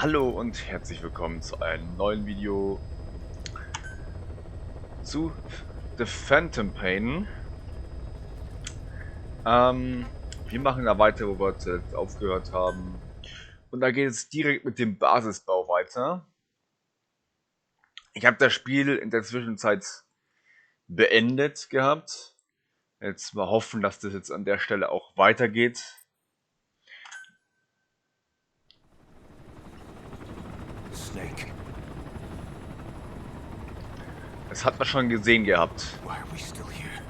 Hallo und herzlich willkommen zu einem neuen Video zu The Phantom Pain. Wir machen da weiter, wo wir zuletzt aufgehört haben. Und da geht es direkt mit dem Basisbau weiter. Ich habe das Spiel in der Zwischenzeit beendet gehabt. Jetzt mal hoffen, dass das jetzt an der Stelle auch weitergeht. Snake. Das hat man schon gesehen gehabt. Why are we still here?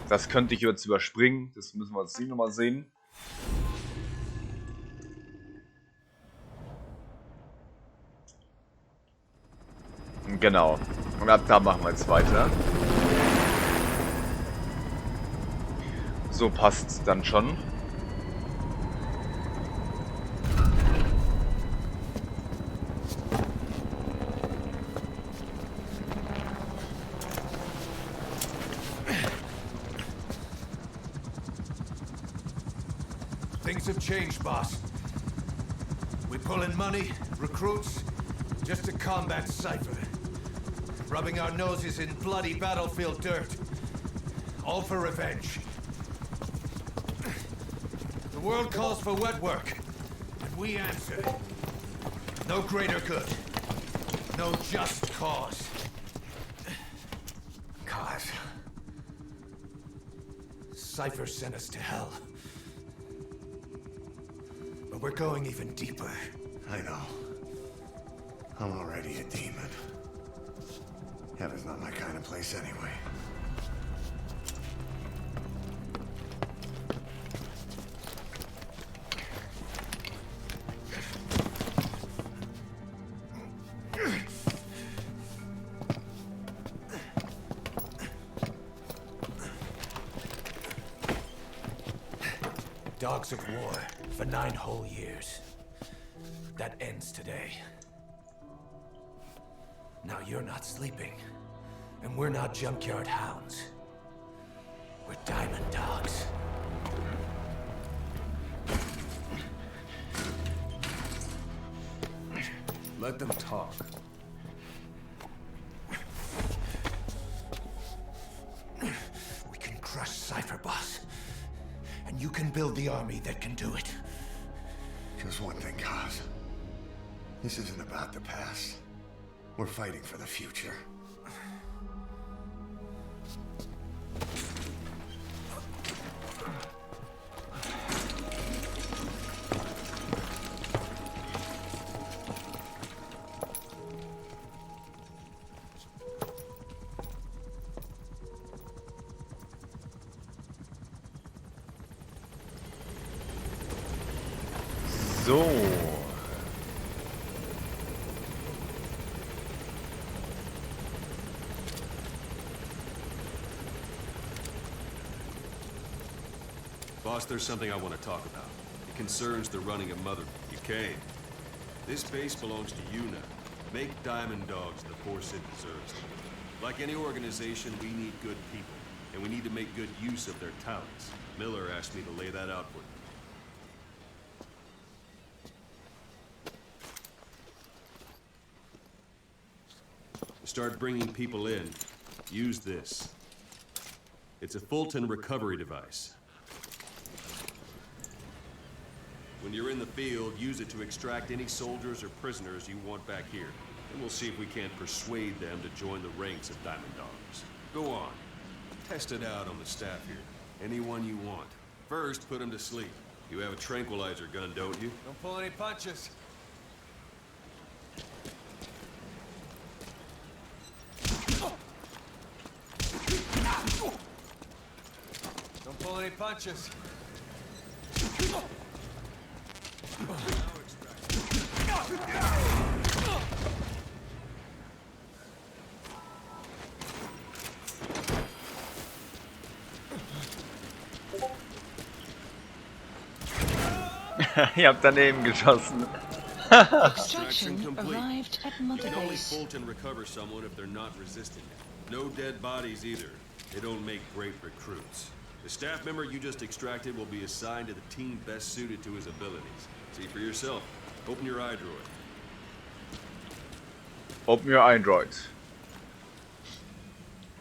Das könnte ich jetzt überspringen. Das müssen wir jetzt nicht nochmal sehen. Genau. Und ab da machen wir jetzt weiter. So passt's dann schon. Things have changed, boss. We pull in money, recruits, just to combat Cypher. Rubbing our noses in bloody battlefield dirt. All for revenge. The world calls for wet work, and we answer. No greater good. No just cause. Cause. Cypher sent us to hell. But we're going even deeper. I know. I'm already a demon. Heaven's not my kind of place anyway. Dogs of war for 9 whole years. That ends today. Now you're not sleeping, and we're not junkyard hounds. We're diamond dogs. Let them talk. We can crush Cypher, boss. And you can build the army that can do it. Just one thing, Kaz. This isn't about the past. We're fighting for the future. So. Boss, there's something I want to talk about. It concerns the running of Mother Buchanan. This base belongs to you now. Make Diamond Dogs the force it deserves. Like any organization, we need good people, and we need to make good use of their talents. Miller asked me to lay that out for you. To start bringing people in, use this. It's a Fulton recovery device. When you're in the field, use it to extract any soldiers or prisoners you want back here. And we'll see if we can't persuade them to join the ranks of Diamond Dogs. Go on. Test it out on the staff here. Anyone you want. First, put them to sleep. You have a tranquilizer gun, don't you? Don't pull any punches. Don't pull any punches. Ihr habt daneben geschossen. Extraction complete. Arrived at You Mother can only Base. Fulton recover someone if they're not resisting it. No dead bodies either. They don't make great recruits. The staff member you just extracted will be assigned to the team best suited to his abilities. See for yourself. Open your eye droid. Open your Android.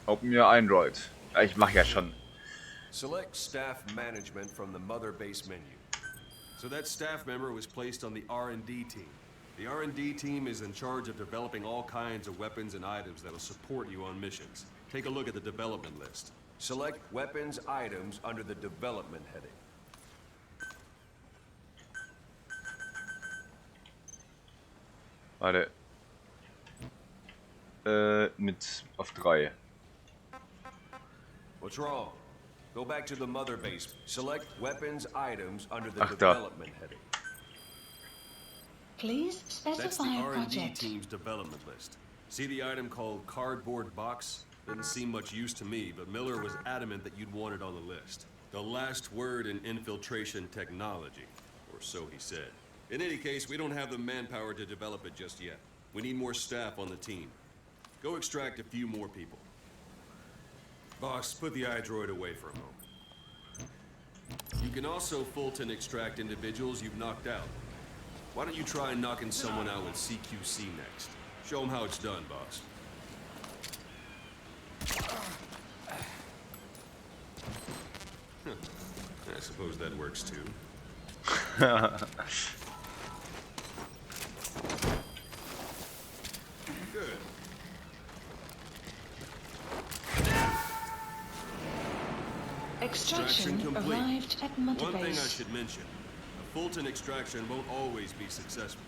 Open your Android. Ja, ich mach ja schon. Select staff management from the mother base menu. So that staff member was placed on the R&D team. The R&D team is in charge of developing all kinds of weapons and items that'll support you on missions. Take a look at the development list. Select weapons items under the development heading. Warte. Mit auf 3. What's wrong? Go back to the mother base. Select weapons items under the Ach, da. development heading. Please That's the specify R&D project. team's development list. See the item called cardboard box? Doesn't seem much use to me, but Miller was adamant that you'd want it on the list. The last word in infiltration technology, or so he said. In any case, we don't have the manpower to develop it just yet. We need more staff on the team. Go extract a few more people. Boss, put the iDroid away for a moment. You can also Fulton extract individuals you've knocked out. Why don't you try knocking someone out with CQC next? Show them how it's done, boss. I suppose that works too. Good. Extraction complete. arrived at mother One thing I base. should mention. A Fulton extraction won't always be successful.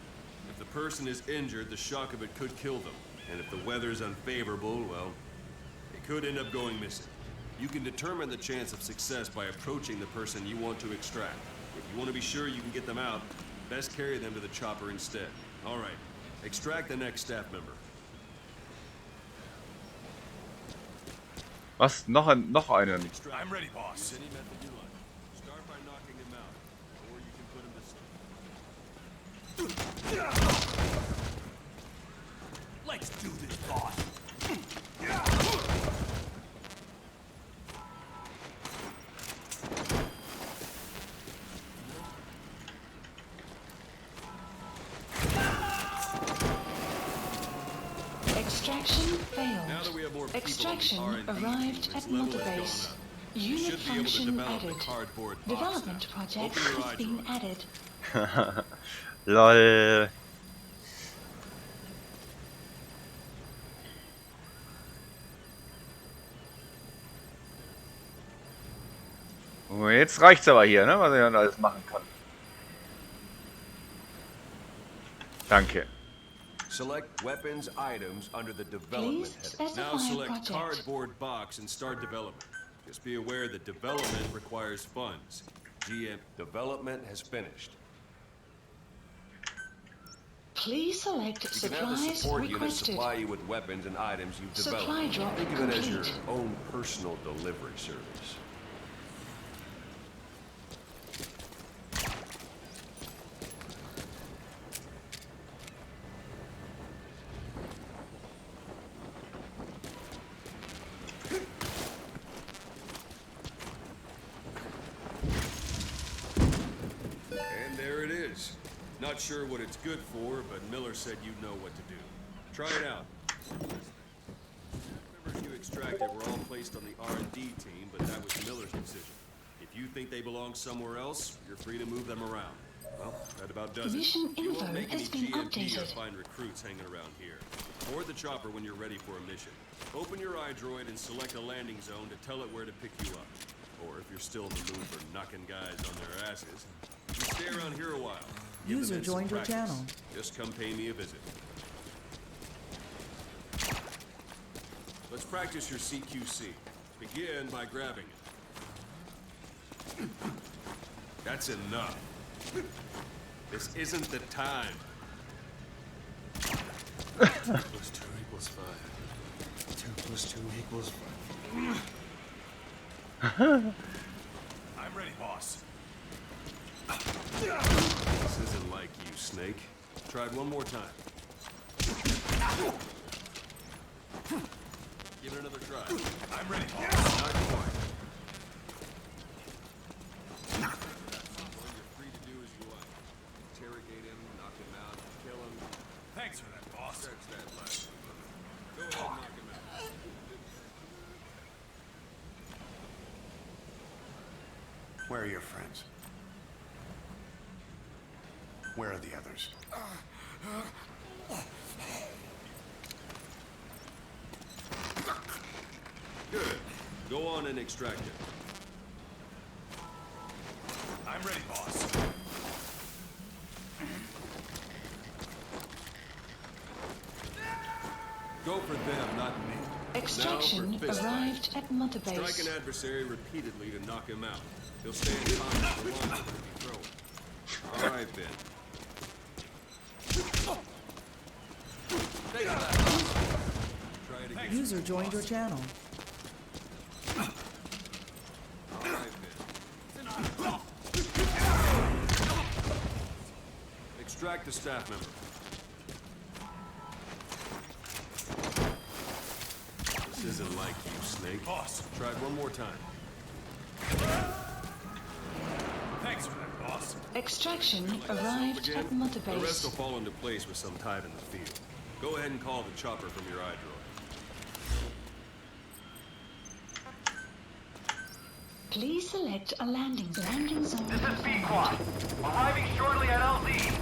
If the person is injured, the shock of it could kill them. And if the weather's unfavorable, well, it could end up going missing. You can determine the chance of success by approaching the person you want to extract. If you want to be sure you can get them out, best carry them to the chopper instead. All right, extract the next staff member. Was? Noch einen. Extract. I'm ready, boss. Use any method you like. Start by knocking him out, or you can put him to sleep. Let's do this, boss. Extraction Now that failed. we have more people Extraction on the R&D arrived team, at its level mother has gone base. up. You Unit should be able to function develop the added. cardboard box Development now. project Open your has been iDroid. added. Lol. Oh, jetzt reicht's aber hier, ne, was ich dann alles machen kann. Danke. Select weapons items under the development Please heading. Now specify select project. cardboard box and start development. Just be aware that development requires funds. GM. Development has finished. Please select You can have the supplies support unit requested. supply you with weapons and items you've Supply developed. drop Think of it as your complete. own personal delivery service. And there it is. Not sure what it's good for, but Miller said you'd know what to do. Try it out. Members you extracted were all placed on the R&D team, but that was Miller's decision. If you think they belong somewhere else, you're free to move them around. Well, that about does it. Mission You info won't make any has been GMP or updated. find recruits hanging around here. Board the chopper when you're ready for a mission. Open your iDroid and select a landing zone to tell it where to pick you up. Or if you're still in the mood for knocking guys on their asses, you stay around here a while. Give User the men some joined your practice. channel. Just come pay me a visit. Let's practice your CQC. Begin by grabbing it. That's enough. This isn't the time. 2 plus 2 equals 5. 2 plus 2 equals 5. I'm ready, boss. This isn't like you, Snake. Try it one more time. Give it another try. I'm ready, boss. Not quite. All you're free to do as you like. Interrogate him, knock him out, kill him. Thanks for that, boss. boss. Talk. Where are your friends? Where are the others? Good. Go on and extract it. I'm ready, boss. Go for them, not me. Extraction Now for fist arrived at Mother Strike Base. an adversary repeatedly to knock him out. He'll stay in combat for longer if you throw him. All right, then. Take that. Try it again. User joined your channel. All right, then. Extract the staff member. This isn't like you, Snake. Boss. Try it one more time. Thanks for that, boss. Extraction arrived at Mother The rest will Base. fall into place with some time in the field. Go ahead and call the chopper from your iDroid. Please select a landing zone. This is B-Quad. Arriving shortly at LZ.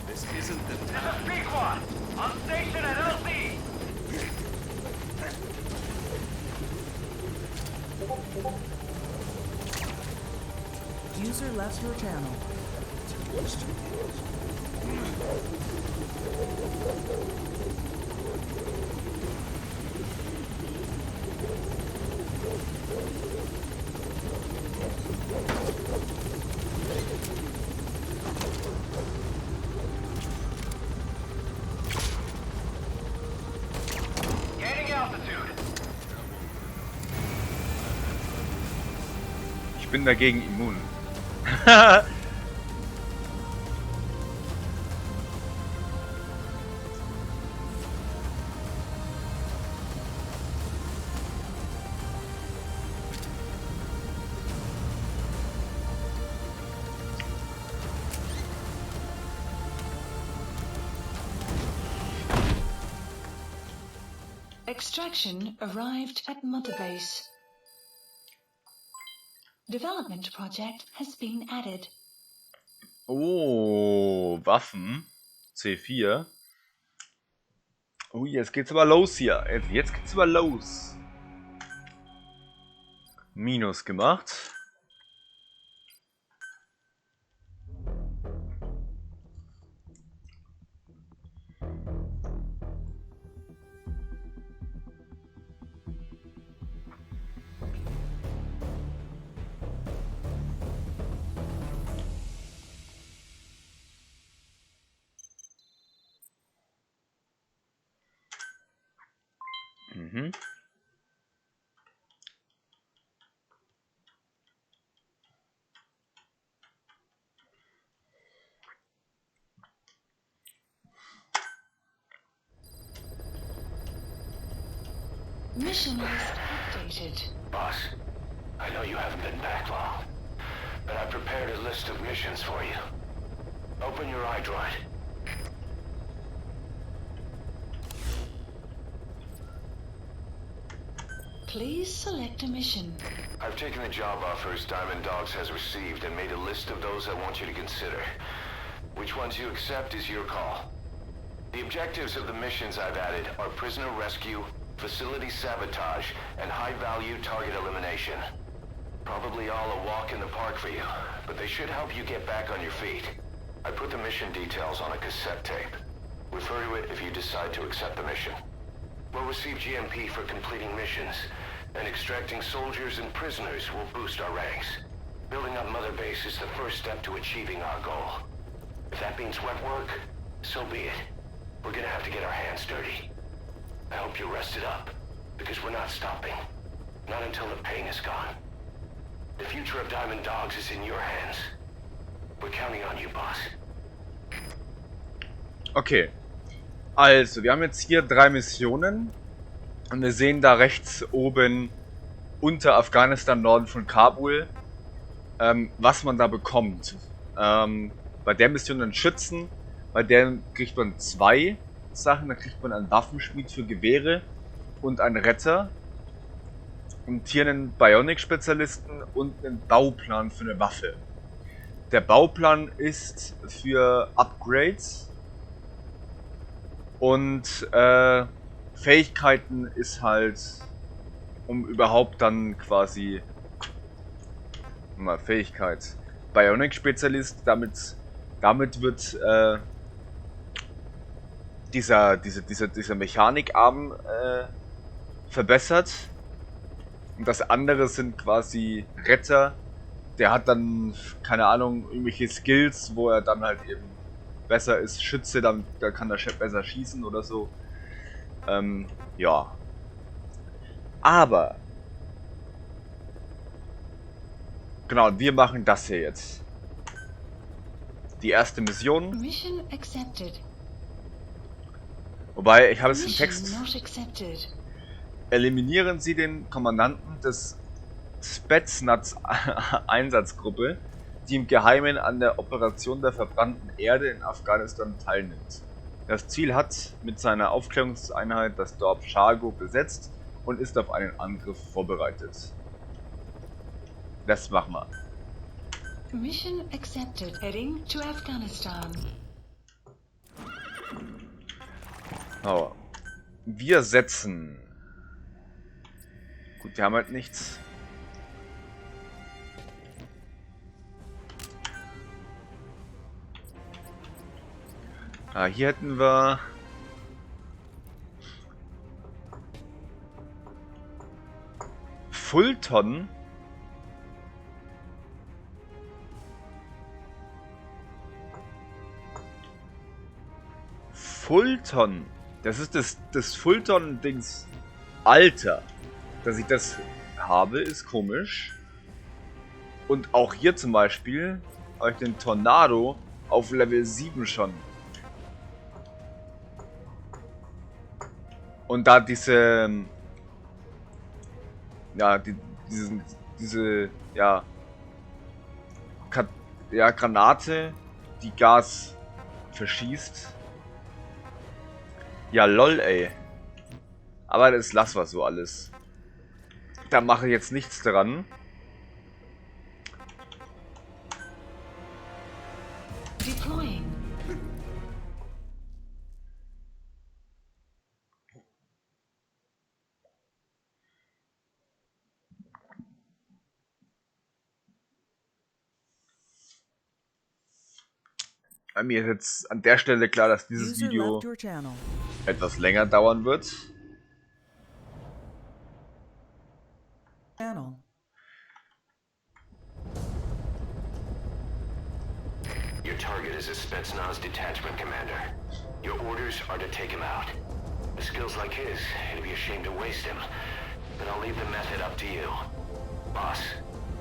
This isn't the This time. is B-Quad. On station at LZ. User left your channel. Gaining altitude. Ich bin dagegen immun. Extraction arrived at Mother Base. Development project has been added. Oh, Waffen. C4. Oh, jetzt geht's aber los hier. Jetzt geht's aber los. Minus gemacht. Mhm. Mission list updated. Boss, I know you haven't been back long, but I prepared a list of missions for you. Open your iDroid. Please select a mission. I've taken the job offers Diamond Dogs has received and made a list of those I want you to consider. Which ones you accept is your call. The objectives of the missions I've added are prisoner rescue, facility sabotage, and high-value target elimination. Probably all a walk in the park for you, but they should help you get back on your feet. I put the mission details on a cassette tape. Refer to it if you decide to accept the mission. We'll receive GMP for completing missions, and extracting soldiers and prisoners will boost our ranks. Building up Mother Base is the first step to achieving our goal. If that means wet work, so be it. We're gonna have to get our hands dirty. I hope you're rested up, because we're not stopping. Not until the pain is gone. The future of Diamond Dogs is in your hands. We're counting on you, boss. Okay. Also, wir haben jetzt hier 3 Missionen. Und wir sehen da rechts oben unter Afghanistan, Norden von Kabul, was man da bekommt. Bei der Mission einen Schützen, bei der kriegt man 2 Sachen, da kriegt man einen Waffenschmied für Gewehre und einen Retter und hier einen Bionik-Spezialisten und einen Bauplan für eine Waffe. Der Bauplan ist für Upgrades und Fähigkeiten ist halt, um überhaupt dann quasi mal Fähigkeit. Bionik-Spezialist, damit wird dieser Mechanikarm verbessert. Und das andere sind quasi Retter. Der hat dann, keine Ahnung, irgendwelche Skills, wo er dann halt eben besser ist. Schütze, dann kann er besser schießen oder so. Ja. Aber genau, wir machen das hier jetzt. Die erste Mission. Mission accepted. Wobei, ich habe es im Mission Text. not accepted. Eliminieren Sie den Kommandanten des Spetsnaz-Einsatzgruppe, die im Geheimen an der Operation der verbrannten Erde in Afghanistan teilnimmt. Das Ziel hat mit seiner Aufklärungseinheit das Dorf Shargo besetzt und ist auf einen Angriff vorbereitet. Das machen wir. Mission accepted. Heading to Afghanistan. Oh. Wir setzen. Gut, wir haben halt nichts. Hier hätten wir Fulton. Fulton. Das ist das Fulton-Dings. Alter. Dass ich das habe, ist komisch. Und auch hier zum Beispiel habe ich den Tornado auf Level 7 schon. Und da diese Granate, die Gas verschießt. Ja, lol, ey. Aber das lassen wir so alles. Da mache ich jetzt nichts dran. Deploying. Bei mir ist jetzt an der Stelle klar, dass dieses User Video left your channel. etwas länger dauern wird. Channel. Your target is a Spetsnaz detachment commander. Your orders are to take him out. With skills like his, it'd be a shame to waste him. But I'll leave the method up to you. Boss,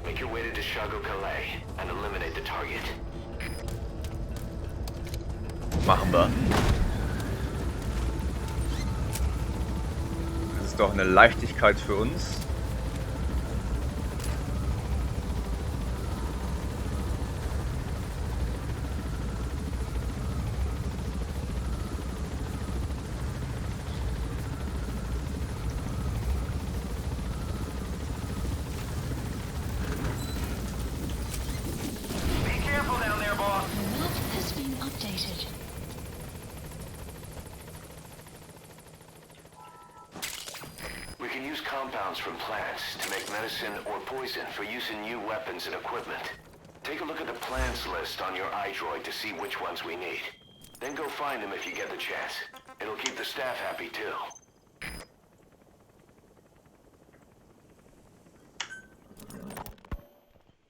make your way to Deshago Calais and eliminate the target. Machen wir. Das ist doch eine Leichtigkeit für uns. Be careful down there, boss. The map has been updated. We can use compounds from plants to make medicine or poison for use in new weapons and equipment. Take a look at the plants list on your iDroid to see which ones we need. Then go find them if you get the chance. It'll keep the staff happy too.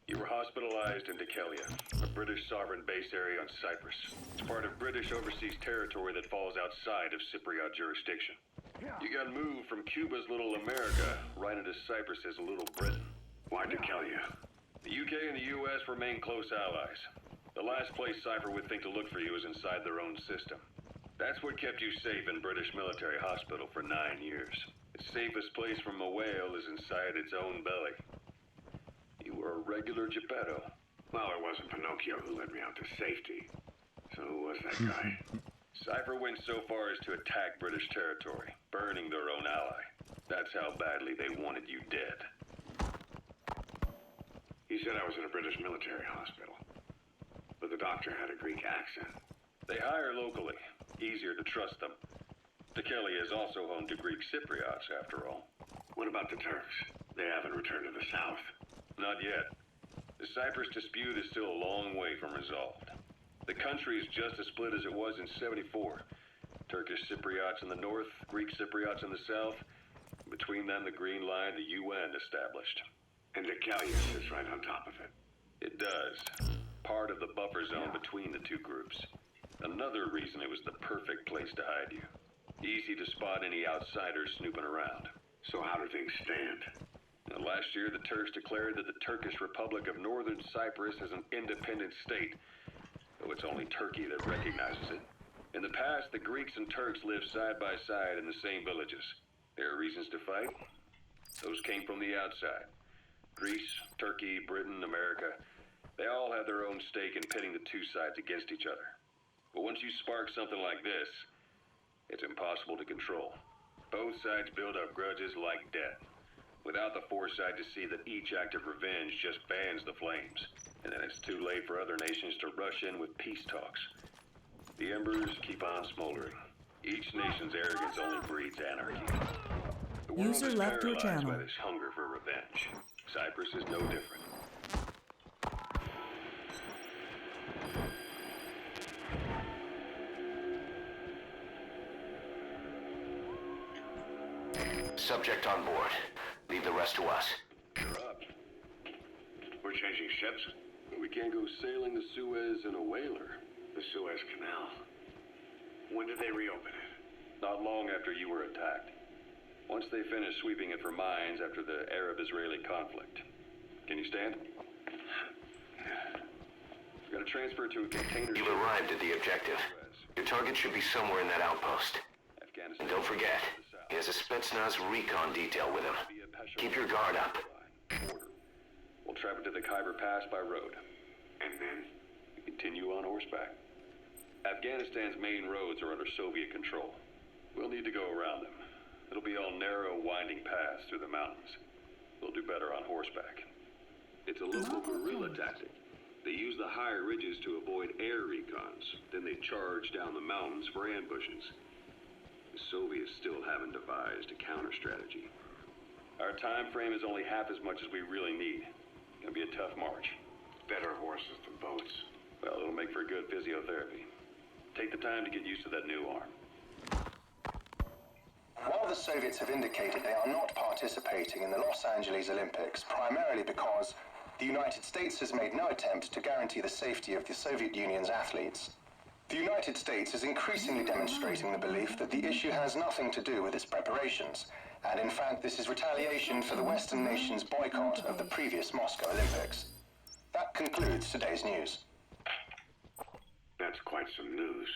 You were hospitalized in Dekelia, a British sovereign base area on Cyprus. It's part of British overseas territory that falls outside of Cypriot jurisdiction. You got moved from Cuba's Little America right into Cyprus's Little Britain. Why Dekelia? The UK and the US remain close allies. The last place Cypher would think to look for you is inside their own system. That's what kept you safe in British military hospital for 9 years. The safest place from a whale is inside its own belly. You were a regular Geppetto. Well, it wasn't Pinocchio who led me out to safety. So who was that guy? Cypher went so far as to attack British territory, burning their own ally. That's how badly they wanted you dead. He said I was in a British military hospital. But the doctor had a Greek accent. They hire locally. Easier to trust them. Tekeli is also home to Greek Cypriots, after all. What about the Turks? They haven't returned to the south. Not yet. The Cyprus dispute is still a long way from resolved. The country is just as split as it was in '74. Turkish Cypriots in the north, Greek Cypriots in the south. Between them, the Green Line, the UN established. And the Gallia sits right on top of it. It does. Part of the buffer zone between the two groups. Another reason it was the perfect place to hide you. Easy to spot any outsiders snooping around. So how do things stand? Now, last year, the Turks declared that the Turkish Republic of Northern Cyprus is an independent state, though it's only Turkey that recognizes it. In the past, the Greeks and Turks lived side by side in the same villages. There are reasons to fight. Those came from the outside. Greece, Turkey, Britain, America, they all have their own stake in pitting the two sides against each other. But once you spark something like this, it's impossible to control. Both sides build up grudges like death, without the foresight to see that each act of revenge just fans the flames. And then it's too late for other nations to rush in with peace talks. The embers keep on smoldering. Each nation's arrogance only breeds anarchy. The world User is left your paralyzed by channel. this hunger for revenge. Cyprus is no different. Subject on board. Leave the rest to us. You're up. We're changing ships. We can't go sailing the Suez in a whaler. The Suez Canal. When did they reopen it? Not long after you were attacked. Once they finished sweeping it for mines after the Arab-Israeli conflict. Can you stand? We've got to transfer to a container You've ship. arrived at the objective. Your target should be somewhere in that outpost. Afghanistan. And don't forget, he has a Spetsnaz recon detail with him. Keep your guard up. Order. We'll travel to the Khyber Pass by road. And then? We continue on horseback. Afghanistan's main roads are under Soviet control. We'll need to go around them. It'll be all narrow, winding paths through the mountains. We'll do better on horseback. It's a local guerrilla tactic. They use the higher ridges to avoid air recons. Then they charge down the mountains for ambushes. The Soviets still haven't devised a counter strategy. Our time frame is only half as much as we really need. Gonna be a tough march. Better horses than boats. Well, it'll make for good physiotherapy. Take the time to get used to that new arm. While the Soviets have indicated they are not participating in the Los Angeles Olympics, primarily because the United States has made no attempt to guarantee the safety of the Soviet Union's athletes, the United States is increasingly demonstrating the belief that the issue has nothing to do with its preparations, and in fact this is retaliation for the Western nations' boycott of the previous Moscow Olympics. That concludes today's news. That's quite some news.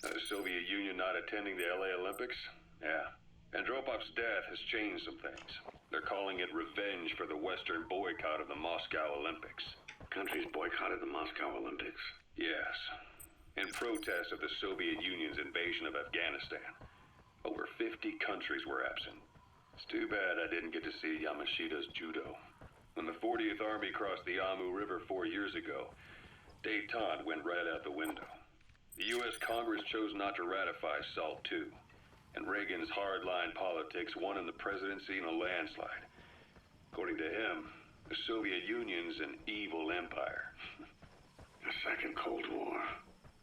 The Soviet Union not attending the LA Olympics? Yeah. Andropov's death has changed some things. They're calling it revenge for the Western boycott of the Moscow Olympics. Countries boycotted the Moscow Olympics. Yes. In protest of the Soviet Union's invasion of Afghanistan. Over 50 countries were absent. It's too bad I didn't get to see Yamashita's judo. When the 40th Army crossed the Amu River 4 years ago, détente went right out the window. The U.S. Congress chose not to ratify SALT II, and Reagan's hardline politics won him the presidency in a landslide. According to him, the Soviet Union's an evil empire. The Second Cold War.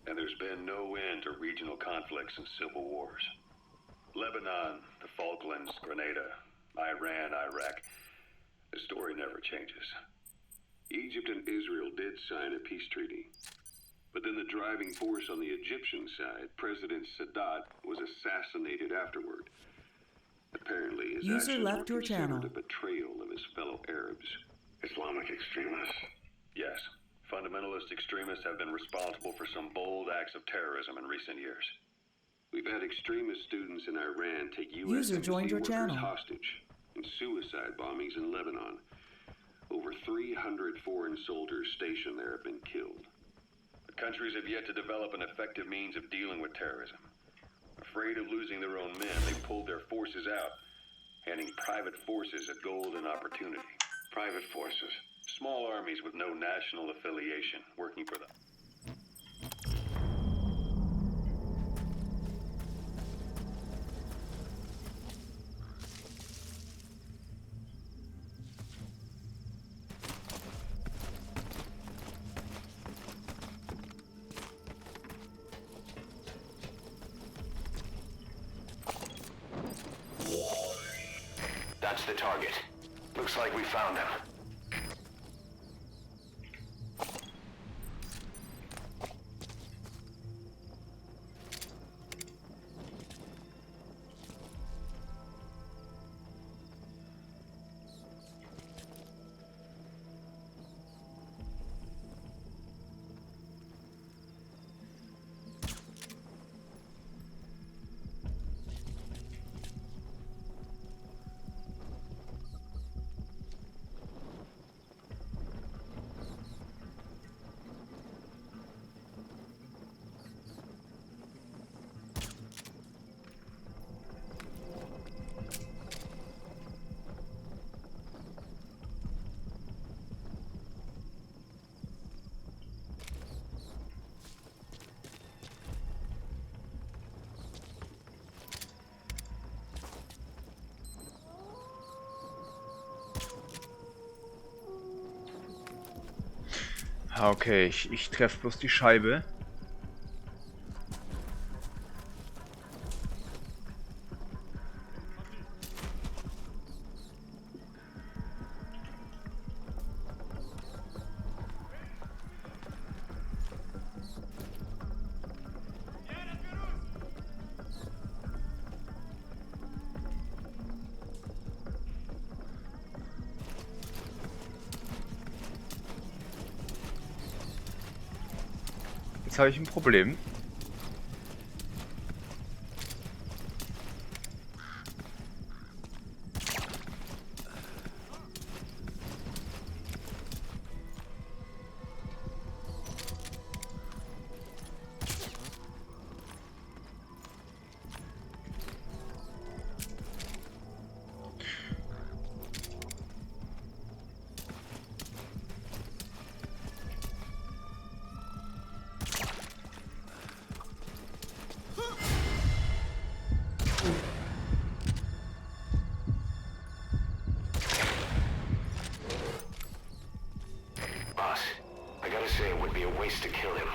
And there's been no end to regional conflicts and civil wars. Lebanon, the Falklands, Grenada, Iran, Iraq. The story never changes. Egypt and Israel did sign a peace treaty. But then the driving force on the Egyptian side, President Sadat, was assassinated afterward. Apparently, his User actions left were your channel. considered a betrayal of his fellow Arabs. Islamic extremists. Yes, fundamentalist extremists have been responsible for some bold acts of terrorism in recent years. We've had extremist students in Iran take U.S. User joined your embassy workers channel. hostage and suicide bombings in Lebanon. Over 300 foreign soldiers stationed there have been killed. The countries have yet to develop an effective means of dealing with terrorism. Afraid of losing their own men, they pulled their forces out, handing private forces a golden opportunity. Private forces. Small armies with no national affiliation, working for them. That's the target. Looks like we found him. Okay, ich treffe bloß die Scheibe. Jetzt habe ich ein Problem. say it would be a waste to kill him.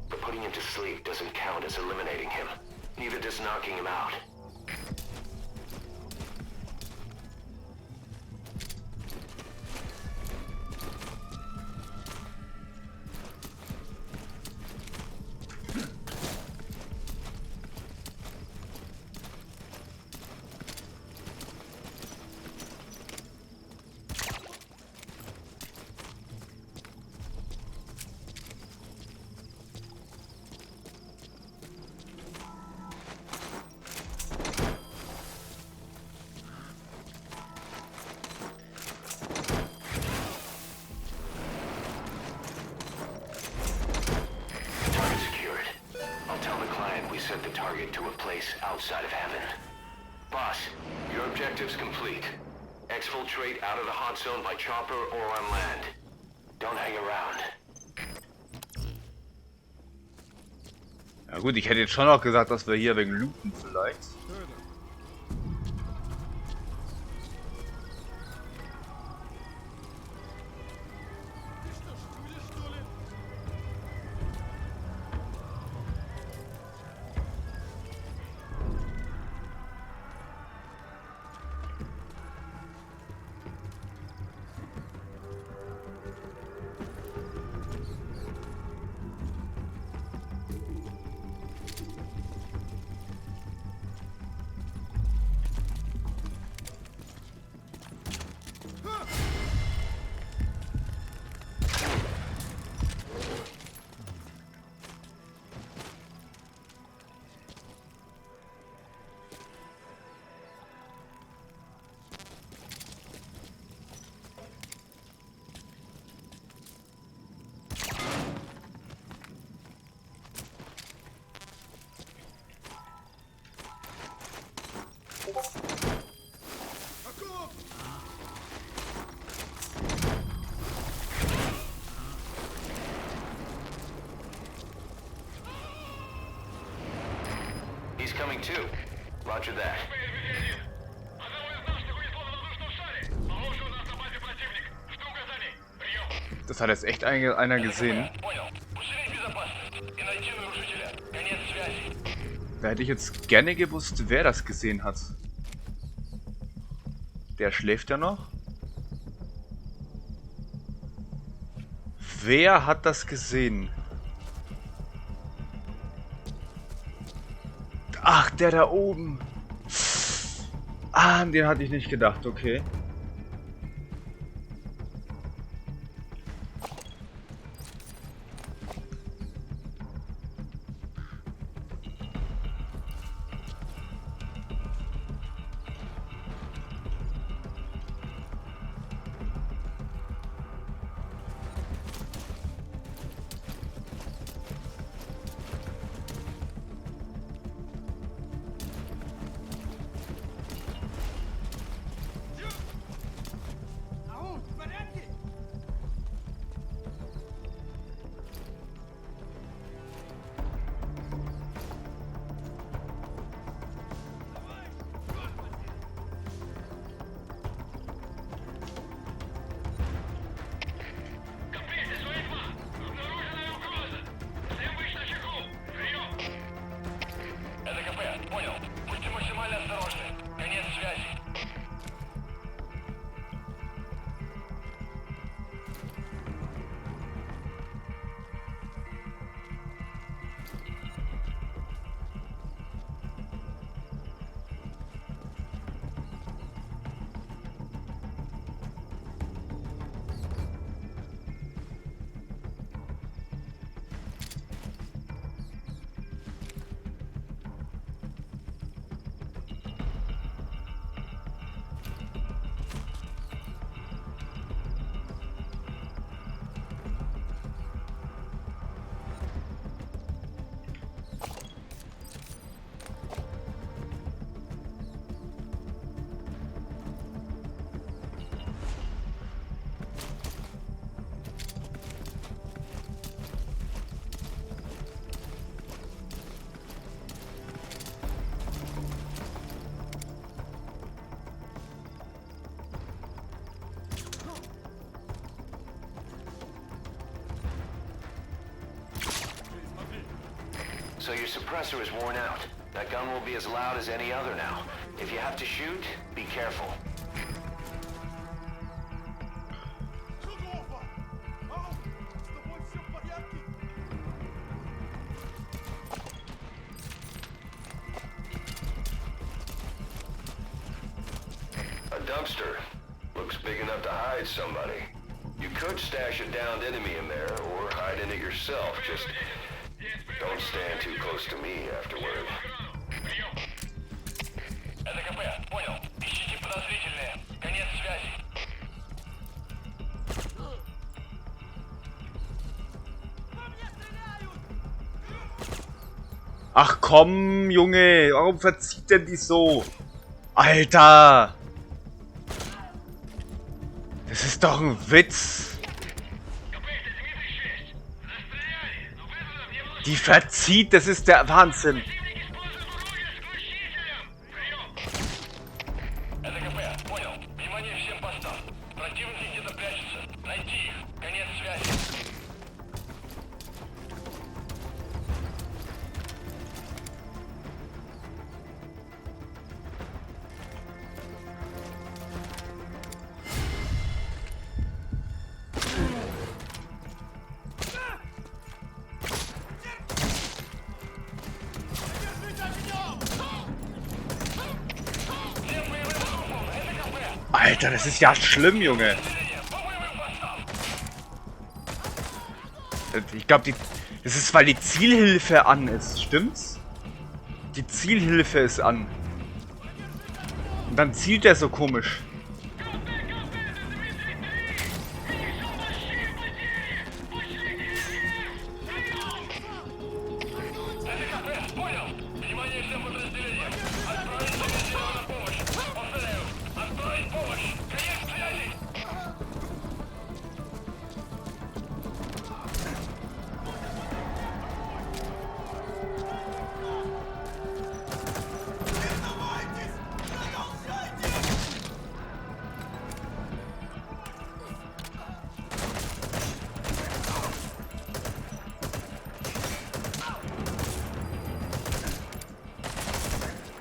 But putting him to sleep doesn't count as eliminating him. Neither does knocking him out. Sent the target to a place outside of heaven. Boss, your objective's complete. Exfiltrate out of the hot zone by chopper or on land. Don't hang around. Ja gut, ich hätte jetzt schon noch gesagt, dass wir hier wegen Looten vielleicht. mine too. Roger that. Das hat jetzt echt einer gesehen. Da hätte ich jetzt gerne gewusst, wer das gesehen hat. Der schläft ja noch. Wer hat das gesehen? Ach, der da oben. Ah, an den hatte ich nicht gedacht, okay. So your suppressor is worn out. That gun will be as loud as any other now. If you have to shoot, be careful. A dumpster. Looks big enough to hide somebody. You could stash a downed enemy in there, or hide in it yourself. Just don't stand too close to me afterward. Ach komm, Junge, warum verzieht denn die so? Alter! Das ist doch ein Witz! Die verzieht, das ist der Wahnsinn! Alter, das ist ja schlimm, Junge. Ich glaube, das ist, weil die Zielhilfe an ist, stimmt's? Die Zielhilfe ist an. Und dann zielt er so komisch.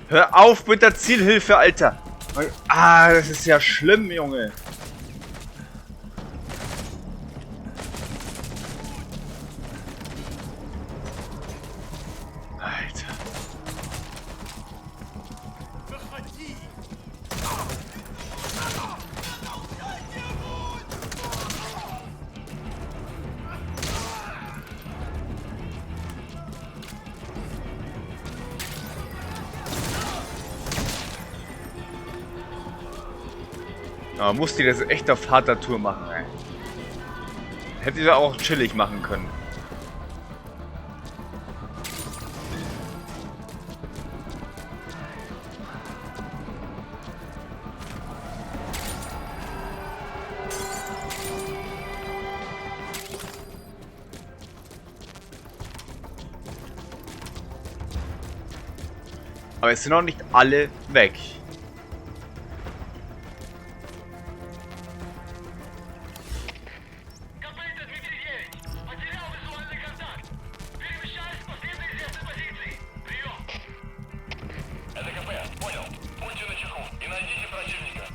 Hör auf mit der Zielhilfe, Alter! Ah, das ist ja schlimm, Junge. Alter. Aber muss die das echt auf harter Tour machen, ey. Hätte ich auch chillig machen können. Aber es sind noch nicht alle weg.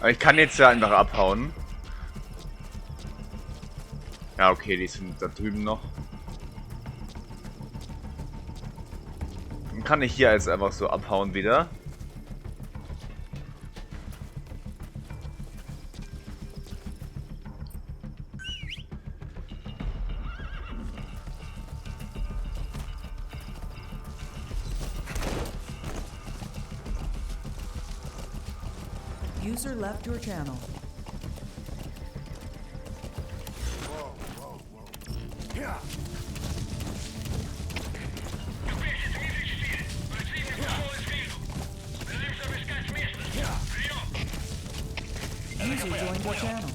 Aber ich kann jetzt ja einfach abhauen. Ja, okay, die sind da drüben noch. Dann kann ich hier jetzt einfach so abhauen wieder. User left your channel. User joined your channel.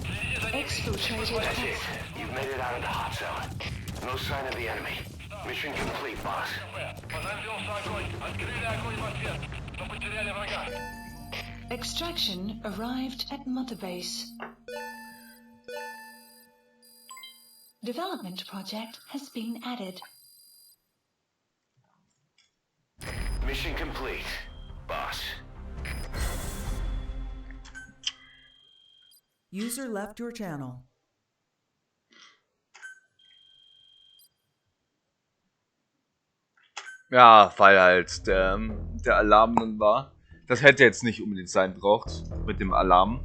Exfiltrated That's it. You've made it out of the hot zone. No sign of the enemy. Mission complete, boss. Extraction arrived at Mother Base. Development project has been added. Mission complete, boss. User left your channel. Ja, weil halt der Alarm dann war. Das hätte jetzt nicht unbedingt sein braucht mit dem Alarm.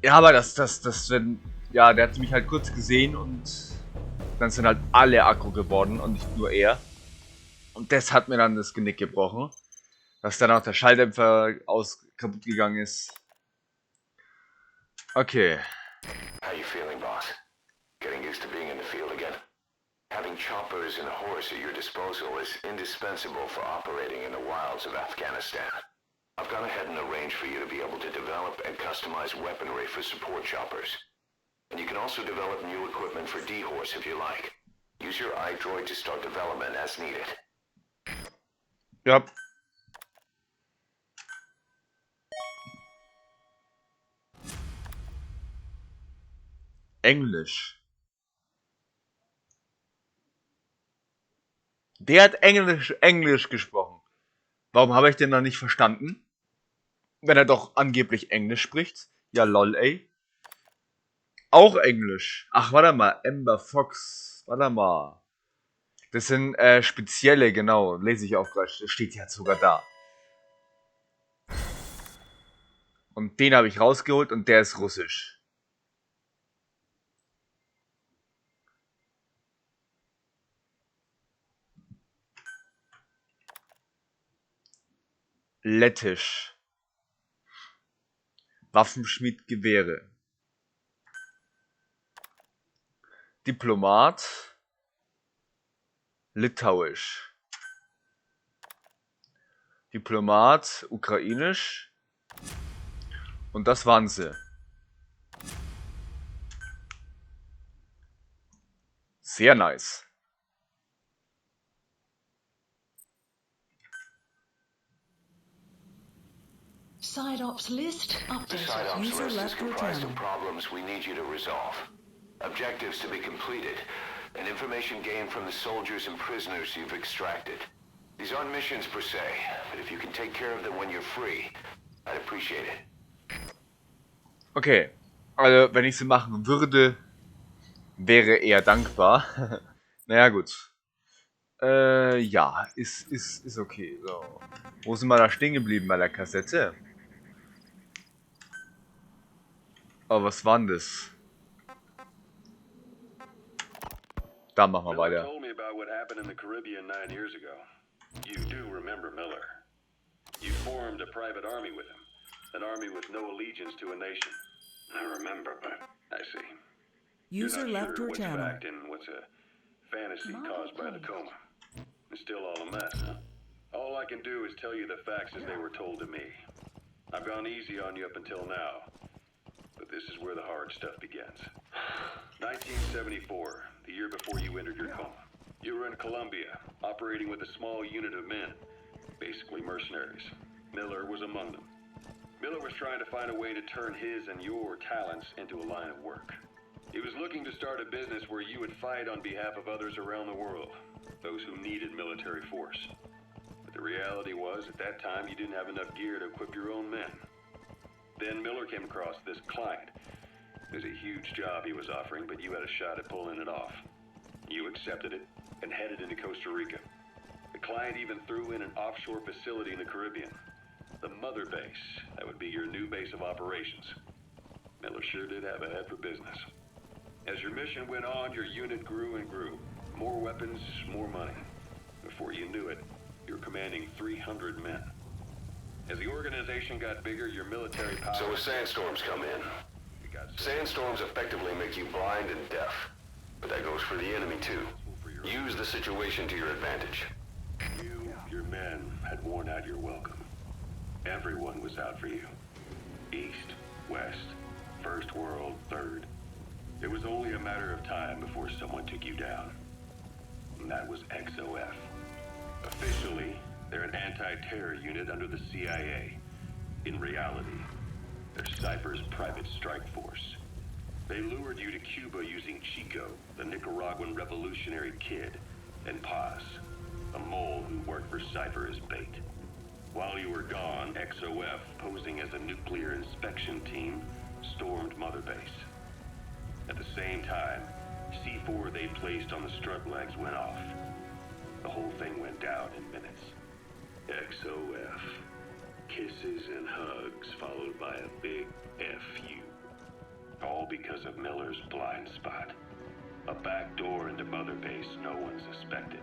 Ja, aber wenn, ja, der hat mich halt kurz gesehen und dann sind halt alle aggro geworden und nicht nur er. Und das hat mir dann das Genick gebrochen. Dass dann auch der Schalldämpfer kaputt gegangen ist. Okay. How you feeling, boss? Getting used to being in the field again? Having choppers and a horse at your disposal is indispensable for operating in the wilds of Afghanistan. I've gone ahead and arranged for you to be able to develop and customize weaponry for support choppers. And you can also develop new equipment for D-Horse if you like. Use your iDroid to start development as needed. Ja. Englisch. Der hat Englisch gesprochen. Warum habe ich den noch nicht verstanden? Wenn er doch angeblich Englisch spricht. Ja, lol, ey. Auch Englisch. Ach, warte mal. Amber Fox. Warte mal. Das sind spezielle, genau. Lese ich auch gleich. Das steht ja sogar da. Und den habe ich rausgeholt und der ist russisch. Lettisch. Waffenschmied Gewehre. Diplomat. Litauisch. Diplomat Ukrainisch. Und das waren sie. Sehr nice. Side ops list The updated. side ops User list is left your comprised of channel. problems we need you to resolve. Objectives to be completed, and information gained from the soldiers and prisoners you've extracted. These aren't missions per se, but if you can take care of them when you're free, I'd appreciate it. Okay, also wenn ich sie machen würde, wäre er dankbar. Naja, gut. Ja, ist okay. So. Wo sind wir da stehen geblieben bei der Kassette? Oh, was war denn das? Da machen wir Miller weiter. told me about what happened in the Caribbean 9 years ago. You do remember Miller. You formed a private army with him. An army with no allegiance to a nation. I remember, but I see. User You're not left sure your what's channel. fact and what's a fantasy caused by the coma. It's still all a mess, huh? All I can do is tell you the facts as they were told to me. I've gone easy on you up until now, but this is where the hard stuff begins. 1974, the year before you entered your coma. You were in Colombia, operating with a small unit of men, basically mercenaries. Miller was among them. Miller was trying to find a way to turn his and your talents into a line of work. He was looking to start a business where you would fight on behalf of others around the world, those who needed military force. But the reality was, at that time, you didn't have enough gear to equip your own men. Then Miller came across this client. It was a huge job he was offering, but you had a shot at pulling it off. You accepted it and headed into Costa Rica. The client even threw in an offshore facility in the Caribbean. The mother base, that would be your new base of operations. Miller sure did have a head for business. As your mission went on, your unit grew and grew. More weapons, more money. Before you knew it, you were commanding 300 men. As the organization got bigger, your military power... So as sandstorms come in, sandstorms effectively make you blind and deaf. But that goes for the enemy too. Use the situation to your advantage. You, your men, had worn out your welcome. Everyone was out for you. East, West, First World, Third. It was only a matter of time before someone took you down. And that was XOF. Officially, they're an anti-terror unit under the CIA. In reality, they're Cypher's private strike force. They lured you to Cuba using Chico, the Nicaraguan revolutionary kid, and Paz, a mole who worked for Cypher as bait. While you were gone, XOF, posing as a nuclear inspection team, stormed Mother Base. At the same time, C4 they placed on the strut legs went off. The whole thing went down in minutes. XOF. Kisses and hugs followed by a big FU. All because of Miller's blind spot. A back door into Mother Base no one suspected.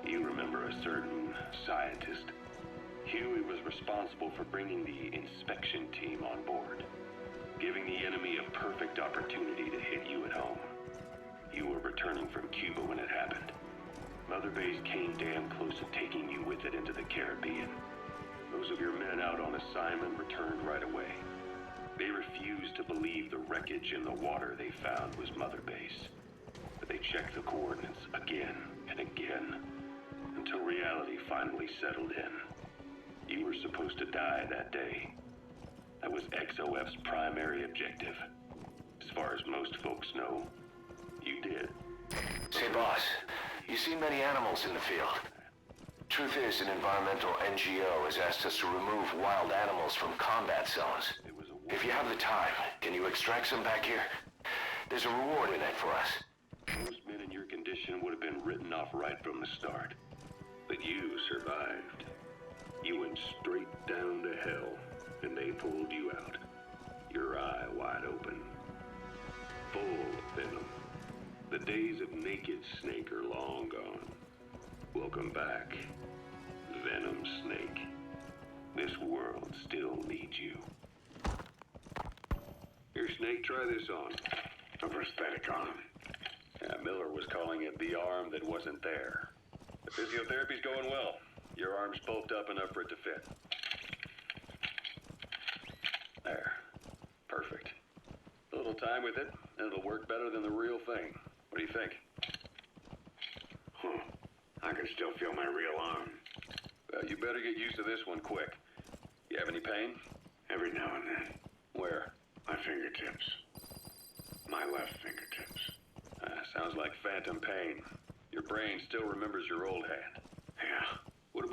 You remember a certain scientist? Huey was responsible for bringing the inspection team on board, giving the enemy a perfect opportunity to hit you at home. You were returning from Cuba when it happened. Mother Base came damn close to taking you with it into the Caribbean. Those of your men out on assignment returned right away. They refused to believe the wreckage in the water they found was Mother Base. But they checked the coordinates again and again, until reality finally settled in. You were supposed to die that day. That was XOF's primary objective. As far as most folks know, you did. Say, boss, you see many animals in the field. Truth is, an environmental NGO has asked us to remove wild animals from combat zones. If you have the time, can you extract some back here? There's a reward in it for us. Most men in your condition would have been written off right from the start. But you survived. You went straight down to hell, and they pulled you out. Your eye wide open. Full of venom. The days of naked Snake are long gone. Welcome back, Venom Snake. This world still needs you. Here, Snake, try this on. A prosthetic arm. Yeah, Miller was calling it the arm that wasn't there. The physiotherapy's going well. Your arm's bulked up enough for it to fit. There. Perfect. A little time with it, and it'll work better than the real thing. What do you think? I can still feel my real arm. Well, you better get used to this one quick. You have any pain? Every now and then. Where? My fingertips. My left fingertips. Sounds like phantom pain. Your brain still remembers your old hand. Yeah.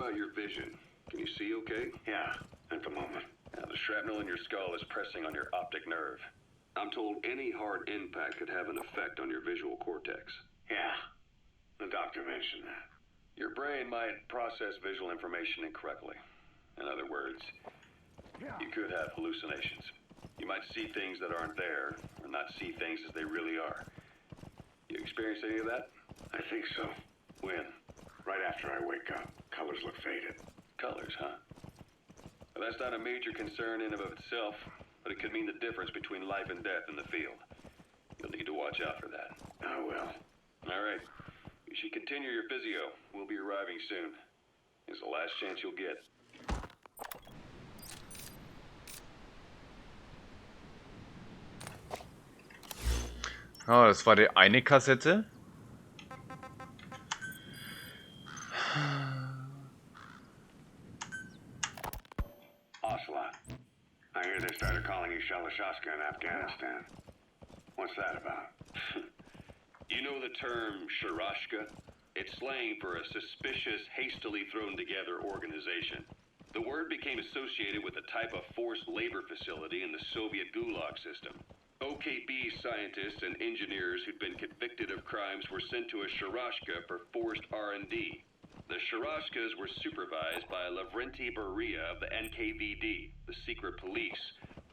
about your vision? Can you see okay? Yeah, at the moment. Now, the shrapnel in your skull is pressing on your optic nerve. I'm told any hard impact could have an effect on your visual cortex. Yeah, the doctor mentioned that. Your brain might process visual information incorrectly. In other words, you could have hallucinations. You might see things that aren't there, or not see things as they really are. You experience any of that? I think so. When? Right after I wake up. Colors look faded. Colors, huh? Well, that's not a major concern in and of itself, but it could mean the difference between life and death in the field. You'll need to watch out for that. I will. All right. You should continue your physio. We'll be arriving soon. It's the last chance you'll get. Oh, das war die eine Kassette. Ocelot. I hear they started calling you Shalashashka in Afghanistan. What's that about? You know the term Sharashka? It's slang for a suspicious, hastily thrown together organization. The word became associated with a type of forced labor facility in the Soviet Gulag system. OKB scientists and engineers who'd been convicted of crimes were sent to a Sharashka for forced R&D. The Sharashkas were supervised by Lavrenti Beria of the NKVD, the secret police,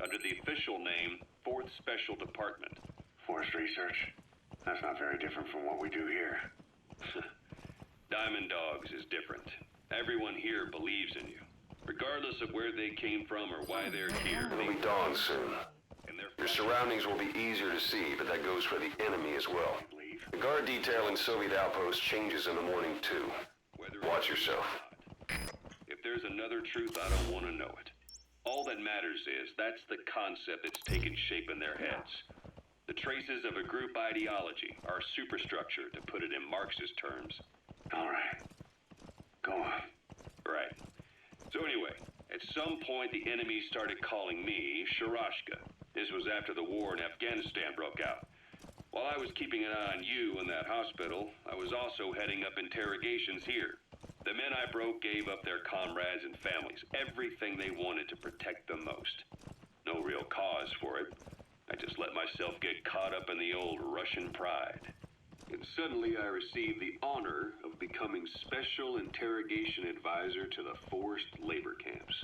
under the official name 4th Special Department. Forced research? That's not very different from what we do here. Diamond Dogs is different. Everyone here believes in you. Regardless of where they came from or why they're here, It'll be dawn soon. Your surroundings will be easier to see, but that goes for the enemy as well. The guard detail in Soviet outposts changes in the morning, too. Watch yourself. If there's another truth, I don't want to know it. All that matters is that's the concept that's taken shape in their heads. The traces of a group ideology, our superstructure, to put it in Marxist terms. All right. Go on. Right. So anyway, at some point the enemy started calling me Sharashka. This was after the war in Afghanistan broke out. While I was keeping an eye on you in that hospital, I was also heading up interrogations here. The men I broke gave up their comrades and families, everything they wanted to protect them most. No real cause for it. I just let myself get caught up in the old Russian pride. And suddenly I received the honor of becoming Special Interrogation Advisor to the forced labor camps.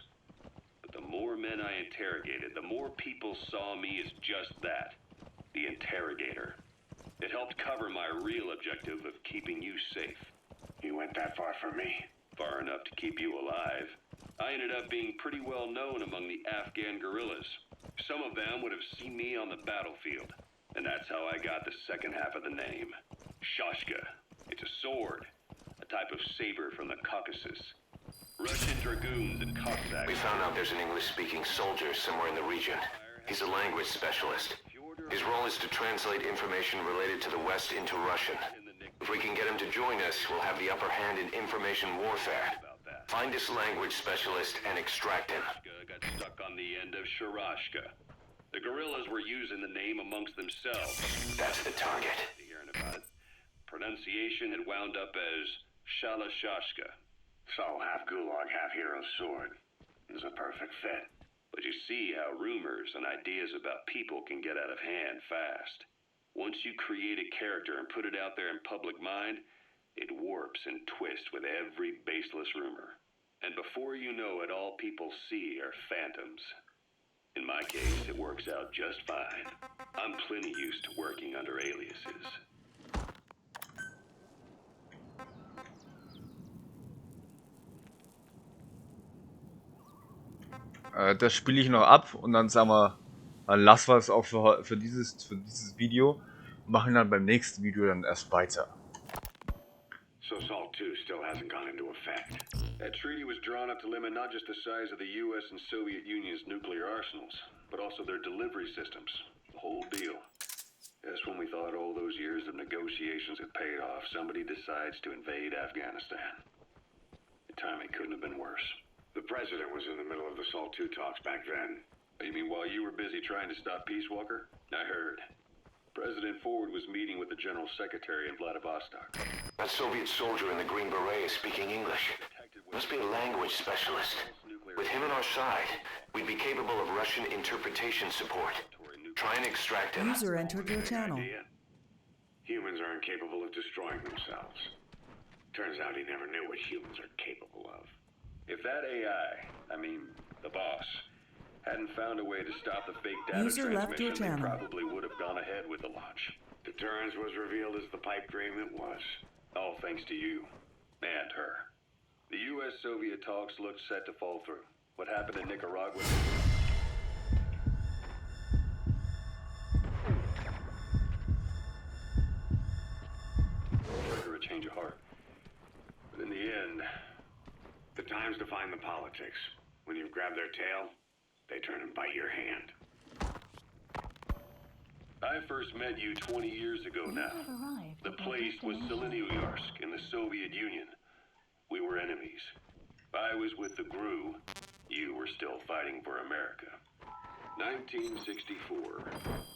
But the more men I interrogated, the more people saw me as just that, the interrogator. It helped cover my real objective of keeping you safe. You went that far for me? Far enough to keep you alive. I ended up being pretty well known among the Afghan guerrillas. Some of them would have seen me on the battlefield, and that's how I got the second half of the name. Shashka. It's a sword, a type of saber from the Caucasus. Russian dragoons and Cossacks. We found out there's an English-speaking soldier somewhere in the region. He's a language specialist. His role is to translate information related to the West into Russian. If we can get him to join us, we'll have the upper hand in information warfare. Find this language specialist and extract him. Got stuck on the end of Sharashka. The guerrillas were using the name amongst themselves. That's the target. Hearing about it. Pronunciation had wound up as Shalashashka. So, half Gulag, half Hero Sword. Is a perfect fit. But you see how rumors and ideas about people can get out of hand fast. Once you create a character and put it out there in public mind, it warps and twists with every baseless rumor. And before you know it, all people see are phantoms. In my case, it works out just fine. I'm plenty used to working under aliases. Das spiele ich noch ab und dann sagen wir, dann lassen wir es auch für dieses Video und machen dann beim nächsten Video dann erst weiter. So SALT II still hasn't gone into effect. That treaty was drawn up to limit not just the size of the U.S. and Soviet Union's nuclear arsenals, but also their delivery systems. The whole deal. Just when we thought all those years of negotiations had paid off, somebody decides to invade Afghanistan. The timing couldn't have been worse. The president was in the middle of the SALT II talks back then. You mean while you were busy trying to stop Peace Walker? I heard. President Ford was meeting with the General Secretary in Vladivostok. That Soviet soldier in the Green Beret is speaking English. Must be a language specialist. With him on our side, we'd be capable of Russian interpretation support. Try and extract him. User entered your channel. Humans are incapable of destroying themselves. Turns out he never knew what humans are capable of. If that AI, the boss, hadn't found a way to stop the fake data User left your transmission, they channel. probably would have gone ahead with the launch. Deterrence was revealed as the pipe dream it was. All thanks to you. And her. The U.S.-Soviet talks looked set to fall through. What happened in Nicaragua? Trigger a change of heart. But in the end, the time's define the politics. When you've grabbed their tail, they turn and bite your hand. I first met you 20 years ago now. The place was Selenoyarsk in the Soviet Union. We were enemies. I was with the GRU. You were still fighting for America. 1964.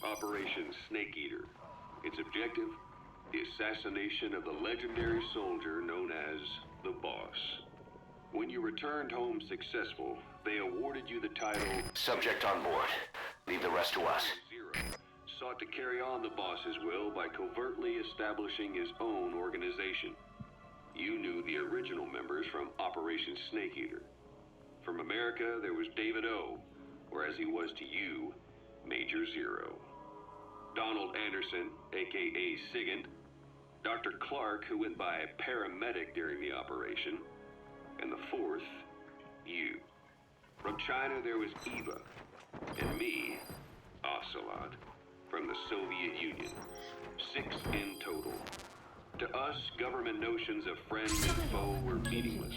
Operation Snake Eater. Its objective? The assassination of the legendary soldier known as the Boss. When you returned home successful, they awarded you the title Subject on board. Leave the rest to us. Zero. Sought to carry on the boss's will by covertly establishing his own organization. You knew the original members from Operation Snake Eater. From America, there was David O, or as he was to you, Major Zero. Donald Anderson, aka Sigint. Dr. Clark, who went by paramedic during the operation. And the fourth, you. From China, there was Eva. And me, Ocelot. From the Soviet Union. 6 in total. To us, government notions of friend and foe were meaningless.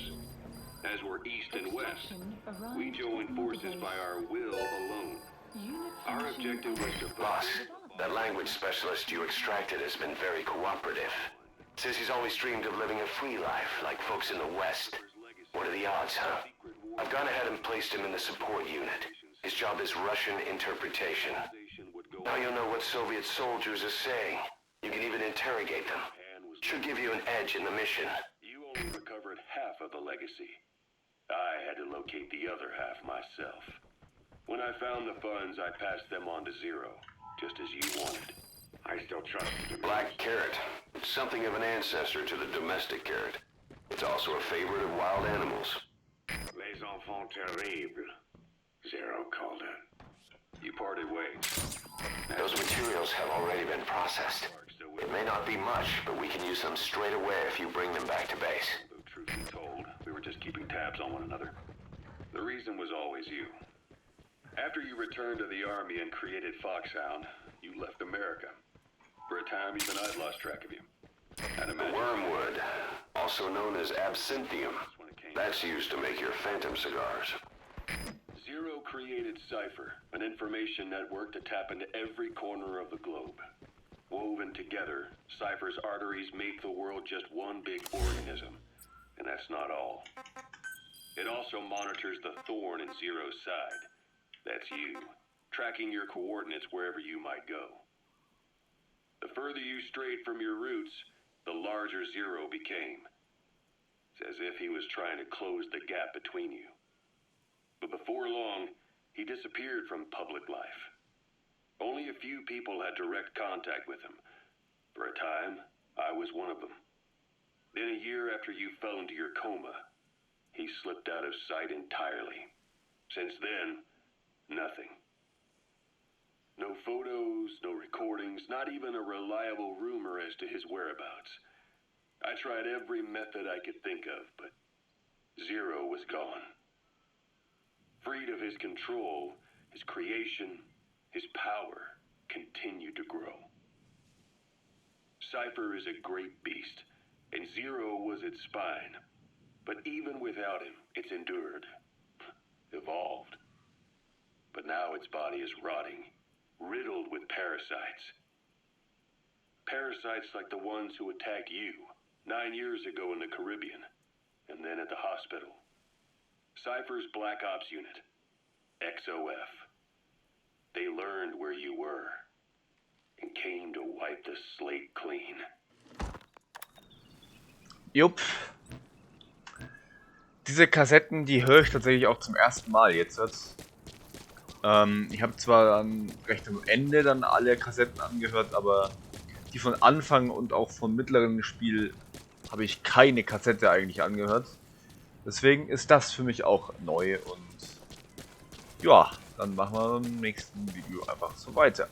As were East and West. We joined forces by our will alone. Our objective was to... Boss, that language specialist you extracted has been very cooperative. Says he's always dreamed of living a free life, like folks in the West. What are the odds, huh? I've gone ahead and placed him in the support unit. His job is Russian interpretation. Now you'll know what Soviet soldiers are saying. You can even interrogate them. Should give you an edge in the mission. You only recovered half of the legacy. I had to locate the other half myself. When I found the funds, I passed them on to Zero, just as you wanted. I still trust him. Black carrot. It's something of an ancestor to the domestic carrot. It's also a favorite of wild animals. Les enfants terribles. Zero called it. You parted ways. Those materials have already been processed. It may not be much, but we can use them straight away if you bring them back to base. Though truth be told, we were just keeping tabs on one another. The reason was always you. After you returned to the Army and created Foxhound, you left America. For a time, even I'd lost track of you. Wormwood, also known as absinthium. That's used to make your phantom cigars. Zero created Cypher, an information network to tap into every corner of the globe. Woven together, Cypher's arteries make the world just one big organism. And that's not all. It also monitors the thorn in Zero's side. That's you, tracking your coordinates wherever you might go. The further you strayed from your roots, the larger Zero became. It's as if he was trying to close the gap between you. But before long, he disappeared from public life. Only a few people had direct contact with him. For a time, I was one of them. Then a year after you fell into your coma, he slipped out of sight entirely. Since then, nothing. No photos, no recordings, not even a reliable rumor as to his whereabouts. I tried every method I could think of, but Zero was gone. Freed of his control, his creation, his power continued to grow. Cypher is a great beast, and Zero was its spine. But even without him, it's endured, evolved. But now its body is rotting, riddled with parasites. Parasites like the ones who attacked you 9 years ago in the Caribbean, and then at the hospital. Cypher's Black Ops Unit, XOF. They learned where you were, and came to wipe the slate clean. Jupp. Diese Kassetten, die höre ich tatsächlich auch zum ersten Mal jetzt. Ich habe zwar dann recht am Ende dann alle Kassetten angehört, aber die von Anfang und auch vom mittleren Spiel habe ich keine Kassette eigentlich angehört. Deswegen ist das für mich auch neu und ja, dann machen wir im nächsten Video einfach so weiter.